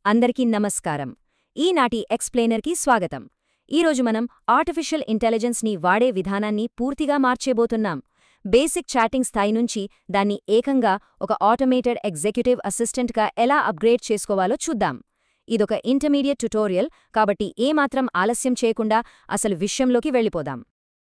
అందరికీ నమస్కారం. ఈనాటి ఎక్స్ప్లెయినర్కి స్వాగతం. ఈరోజు మనం ఆర్టిఫిషియల్ ఇంటెలిజెన్స్ని వాడే విధానాన్ని పూర్తిగా మార్చేబోతున్నాం. బేసిక్ చాటింగ్ స్థాయి నుంచి దాన్ని ఏకంగా ఒక ఆటోమేటెడ్ ఎగ్జిక్యూటివ్ అసిస్టెంట్గా ఎలా అప్గ్రేడ్ చేసుకోవాలో చూద్దాం. ఇదొక ఇంటర్మీడియట్ ట్యుటోరియల్, కాబట్టి ఏమాత్రం ఆలస్యం చేయకుండా అసలు విషయంలోకి వెళ్ళిపోదాం.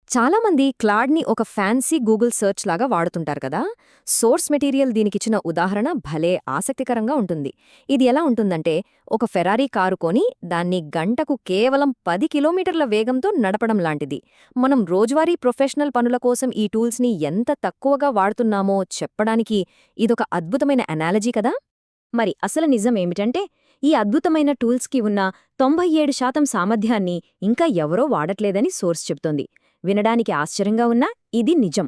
చాలామంది క్లాడ్ని ఒక ఫ్యాన్సీ గూగుల్ సెర్చ్ లాగా వాడుతుంటారు కదా. సోర్స్ మెటీరియల్ దీనికిచ్చిన ఉదాహరణ భలే ఆసక్తికరంగా ఉంటుంది. ఇది ఎలా ఉంటుందంటే, ఒక ఫెరారీ కారు కొని దాన్ని గంటకు కేవలం 10 కిలోమీటర్ల వేగంతో నడపడం లాంటిది. మనం రోజువారీ ప్రొఫెషనల్ పనుల కోసం ఈ టూల్స్ని ఎంత తక్కువగా వాడుతున్నామో చెప్పడానికి ఇదొక అద్భుతమైన అనాలజీ కదా. మరి అసలు నిజం ఏమిటంటే, ఈ అద్భుతమైన టూల్స్కి ఉన్న 97% సామర్థ్యాన్ని ఇంకా ఎవరో వాడట్లేదని సోర్స్ చెప్తోంది. వినడానికి ఆశ్చర్యంగా ఉన్నా ఇది నిజం.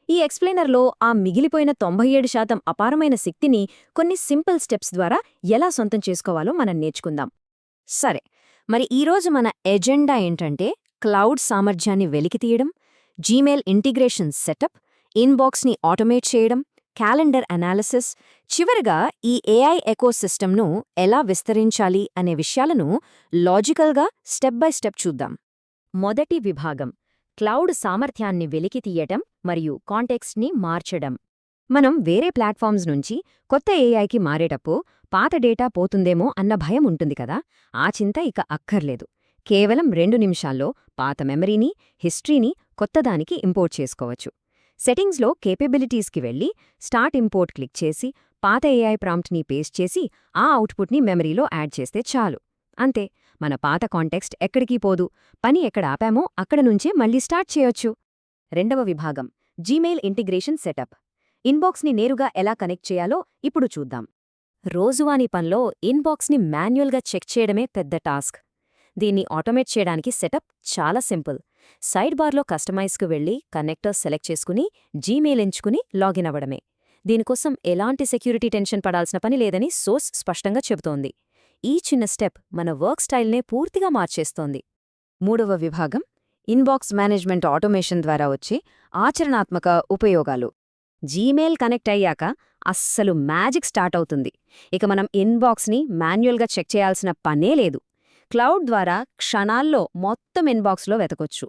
ఈ ఎక్స్ప్లెయినర్లో ఆ మిగిలిపోయిన 97% అపారమైన శక్తిని కొన్ని సింపుల్ స్టెప్స్ ద్వారా ఎలా సొంతం చేసుకోవాలో మనం నేర్చుకుందాం. సరే, మరి ఈరోజు మన ఎజెండా ఏంటంటే క్లౌడ్ సామర్థ్యాన్ని వెలికితీయడం, జీమెయిల్ ఇంటిగ్రేషన్ సెటప్, ఇన్బాక్స్ని ఆటోమేట్ చేయడం, క్యాలెండర్ అనాలిసిస్, చివరిగా ఈ ఏఐ ఎకోసిస్టమ్ను ఎలా విస్తరించాలి అనే విషయాలను లాజికల్గా స్టెప్ బై స్టెప్ చూద్దాం. మొదటి విభాగం క్లౌడ్ సామర్థ్యాన్ని వెలికితీయటం మరియు కాంటెక్స్ట్ని మార్చడం. మనం వేరే ప్లాట్ఫామ్స్ నుంచి కొత్త ఏఐకి మారేటప్పుడు పాత డేటా పోతుందేమో అన్న భయం ఉంటుంది కదా. ఆ చింత ఇక అక్కర్లేదు. కేవలం 2 నిమిషాల్లో పాత మెమరీని, హిస్టరీని కొత్తదానికి ఇంపోర్ట్ చేసుకోవచ్చు. సెట్టింగ్స్లో కేపబిలిటీస్కి వెళ్ళి స్టార్ట్ ఇంపోర్ట్ క్లిక్ చేసి పాత ఏఐ ప్రాంప్ట్ని పేస్ట్ చేసి ఆ అవుట్పుట్ని మెమరీలో యాడ్ చేస్తే చాలు. అంతే, మన పాత కాంటెక్స్ట్ ఎక్కడికీ పోదు. పని ఎక్కడ ఆపామో అక్కడ నుంచే మళ్ళీ స్టార్ట్ చేయొచ్చు. రెండవ విభాగం జీమెయిల్ ఇంటిగ్రేషన్ సెటప్. ఇన్బాక్స్ని నేరుగా ఎలా కనెక్ట్ చేయాలో ఇప్పుడు చూద్దాం. రోజువారీ పనిలో ఇన్బాక్స్ని మాన్యువల్గా చెక్ చేయడమే పెద్ద టాస్క్. దీన్ని ఆటోమేట్ చేయడానికి సెటప్ చాలా సింపుల్. సైడ్ బార్లో కస్టమైజ్కు వెళ్ళి కనెక్టర్స్ సెలెక్ట్ చేసుకుని జీమెయిల్ ఎంచుకుని లాగిన్ అవ్వడమే. దీనికోసం ఎలాంటి సెక్యూరిటీ టెన్షన్ పడాల్సిన పని లేదని సోర్స్ స్పష్టంగా చెబుతోంది. ఈ చిన్న స్టెప్ మన వర్క్ స్టైల్నే పూర్తిగా మార్చేస్తోంది. మూడవ విభాగం ఇన్బాక్స్ మేనేజ్మెంట్ ఆటోమేషన్ ద్వారా వచ్చే ఆచరణాత్మక ఉపయోగాలు. జీమెయిల్ కనెక్ట్ అయ్యాక అస్సలు మ్యాజిక్ స్టార్ట్ అవుతుంది. ఇక మనం ఇన్బాక్స్ని మాన్యువల్గా చెక్ చేయాల్సిన పనే లేదు. క్లౌడ్ ద్వారా క్షణాల్లో మొత్తం ఇన్బాక్స్లో వెతకొచ్చు.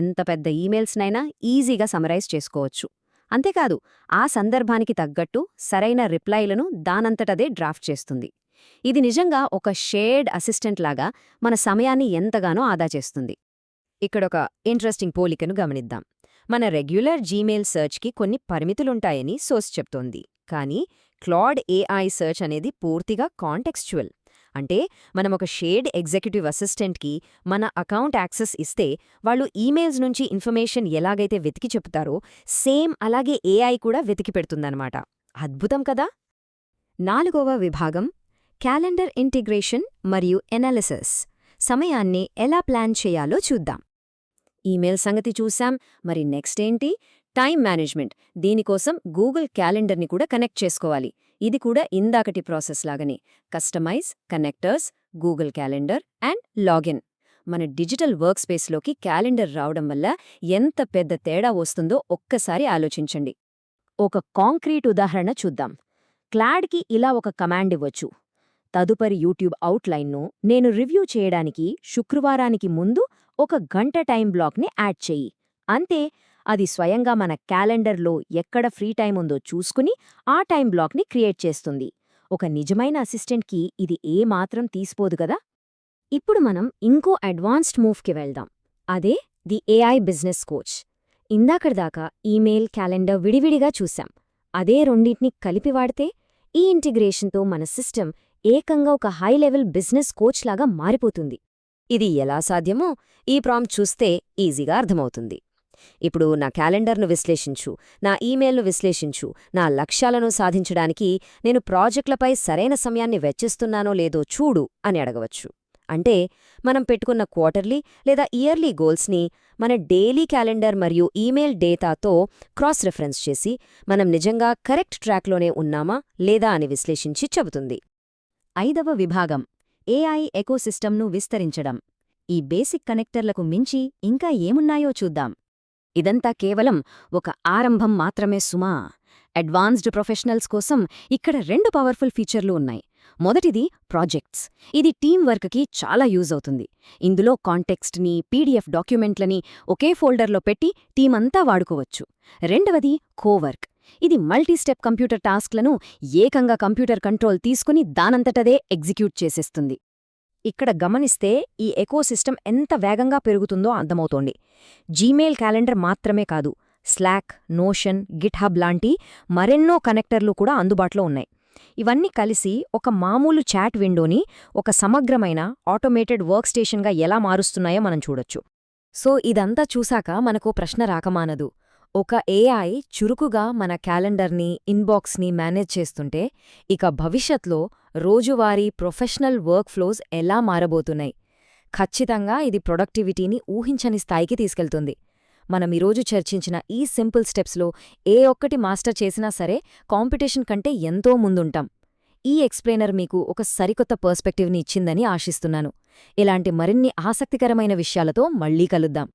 ఎంత పెద్ద ఈమెయిల్స్నైనా ఈజీగా సమరైజ్ చేసుకోవచ్చు. అంతేకాదు, ఆ సందర్భానికి తగ్గట్టు సరైన రిప్లైలను దానంతటదే డ్రాఫ్ట్ చేస్తుంది. ఇది నిజంగా ఒక షేర్డ్ అసిస్టెంట్ లాగా మన సమయాన్ని ఎంతగానో ఆదా చేస్తుంది. ఇక్కడొక ఇంట్రెస్టింగ్ పోలికను గమనిద్దాం. మన రెగ్యులర్ జీమెయిల్ సర్చ్కి కొన్ని పరిమితులుంటాయని సోర్స్ చెప్తోంది. కానీ క్లాడ్ ఏఐ సర్చ్ అనేది పూర్తిగా కాంటెక్స్చువల్. అంటే మనమొక షేర్డ్ ఎగ్జిక్యూటివ్ అసిస్టెంట్కి మన అకౌంట్ యాక్సెస్ ఇస్తే వాళ్ళు ఈమెయిల్స్ నుంచి ఇన్ఫర్మేషన్ ఎలాగైతే వెతికి చెప్తారో సేమ్ అలాగే ఏఐ కూడా వెతికి పెడుతుందన్నమాట. అద్భుతం కదా. నాలుగవ విభాగం క్యాలెండర్ ఇంటిగ్రేషన్ మరియు ఎనాలిసిస్. సమయాన్ని ఎలా ప్లాన్ చేయాలో చూద్దాం. ఈమెయిల్ సంగతి చూశాం, మరి నెక్స్ట్ ఏంటి? Time management. దీనికోసం గూగుల్ క్యాలెండర్ని కూడా కనెక్ట్ చేసుకోవాలి. ఇది కూడా ఇందాకటి ప్రాసెస్ లాగనే customize, connectors, Google calendar and login. మన డిజిటల్ వర్క్ స్పేస్లోకి క్యాలెండర్ రావడం వల్ల ఎంత పెద్ద తేడా వస్తుందో ఒక్కసారి ఆలోచించండి. ఒక కాంక్రీట్ ఉదాహరణ చూద్దాం. క్లాడ్కి ఇలా ఒక కమాండ్ ఇవ్వచ్చు: తదుపరి యూట్యూబ్ అవుట్లైన్ను నేను రివ్యూ చేయడానికి శుక్రవారానికి ముందు 1 గంట టైం బ్లాక్ని యాడ్ చెయ్యి. అంతే, అది స్వయంగా మన క్యాలెండర్లో ఎక్కడ ఫ్రీ టైం ఉందో చూసుకుని ఆ టైం బ్లాక్ని క్రియేట్ చేస్తుంది. ఒక నిజమైన అసిస్టెంట్కి ఇది ఏమాత్రం తీసిపోదు కదా. ఇప్పుడు మనం ఇంకో అడ్వాన్స్డ్ మూవ్కి వెళ్దాం. అదే ది ఏఐ బిజినెస్ కోచ్. ఇందాకటిదాకా ఈమెయిల్, క్యాలెండర్ విడివిడిగా చూశాం. అదే రెండింటిని కలిపి వాడితే ఈ ఇంటిగ్రేషన్తో మన సిస్టమ్ ఏకంగా ఒక హై లెవెల్ బిజినెస్ కోచ్ లాగా మారిపోతుంది. ఇది ఎలా సాధ్యమో ఈ ప్రాంప్ట్ చూస్తే ఈజీగా అర్థమవుతుంది. ఇప్పుడు నా క్యాలెండర్ను విశ్లేషించు, నా ఈమెయిల్ను విశ్లేషించు, నా లక్ష్యాలను సాధించడానికి నేను ప్రాజెక్టులపై సరైన సమయాన్ని వెచ్చిస్తున్నానో లేదో చూడు అని అడగవచ్చు. అంటే మనం పెట్టుకున్న క్వార్టర్లీ లేదా ఇయర్లీ గోల్స్ని మన డైలీ క్యాలెండర్ మరియు ఈమెయిల్ డేటాతో క్రాస్ రెఫరెన్స్ చేసి మనం నిజంగా కరెక్ట్ ట్రాక్లోనే ఉన్నామా లేదా అని విశ్లేషించి చెబుతుంది. ఐదవ విభాగం ఏఐ ఎకోసిస్టమ్ను విస్తరించడం. ఈ బేసిక్ కనెక్టర్లకు మించి ఇంకా ఏమున్నాయో చూద్దాం. ఇదంతా కేవలం ఒక ఆరంభం మాత్రమే సుమా. అడ్వాన్స్డ్ ప్రొఫెషనల్స్ కోసం ఇక్కడ 2 పవర్ఫుల్ ఫీచర్లు ఉన్నాయి. మొదటిది ప్రాజెక్ట్స్. ఇది టీం వర్క్కి చాలా యూజ్ అవుతుంది. ఇందులో కాంటెక్స్ట్ని, పీడీఎఫ్ డాక్యుమెంట్లని ఒకే ఫోల్డర్లో పెట్టి టీమంతా వాడుకోవచ్చు. రెండవది కోవర్క్. ఇది మల్టీస్టెప్ కంప్యూటర్ టాస్క్లను ఏకంగా కంప్యూటర్ కంట్రోల్ తీసుకుని దానంతటదే ఎగ్జిక్యూట్ చేసేస్తుంది. ఇక్కడ గమనిస్తే ఈ ఎకోసిస్టమ్ ఎంత వేగంగా పెరుగుతుందో అర్థమవుతోంది. జీమెయిల్ క్యాలెండర్ మాత్రమే కాదు, స్లాక్, నోషన్, గిట్హబ్ లాంటి మరెన్నో కనెక్టర్లు కూడా అందుబాటులో ఉన్నాయి. ఇవన్నీ కలిసి ఒక మామూలు చాట్ విండోని ఒక సమగ్రమైన ఆటోమేటెడ్ వర్క్ స్టేషన్గా ఎలా మారుస్తున్నాయో మనం చూడొచ్చు. సో ఇదంతా చూశాక మనకో ప్రశ్న రాకమానదు. ఒక ఏఐ చురుకుగా మన క్యాలెండర్ని, ఇన్బాక్స్ని మేనేజ్ చేస్తుంటే ఇక భవిష్యత్లో రోజువారీ ప్రొఫెషనల్ వర్క్ ఫ్లోస్ ఎలా మారబోతున్నాయి? ఖచ్చితంగా ఇది ప్రొడక్టివిటీని ఊహించని స్థాయికి తీసుకెళ్తుంది. మనం ఈరోజు చర్చించిన ఈ సింపుల్ స్టెప్స్లో ఏ ఒక్కటి మాస్టర్ చేసినా సరే కాంపిటీషన్ కంటే ఎంతో ముందుంటాం. ఈ ఎక్స్ప్లెయినర్ మీకు ఒక సరికొత్త పర్స్పెక్టివ్ని ఇచ్చిందని ఆశిస్తున్నాను. ఇలాంటి మరిన్ని ఆసక్తికరమైన విషయాలతో మళ్ళీ కలుద్దాం.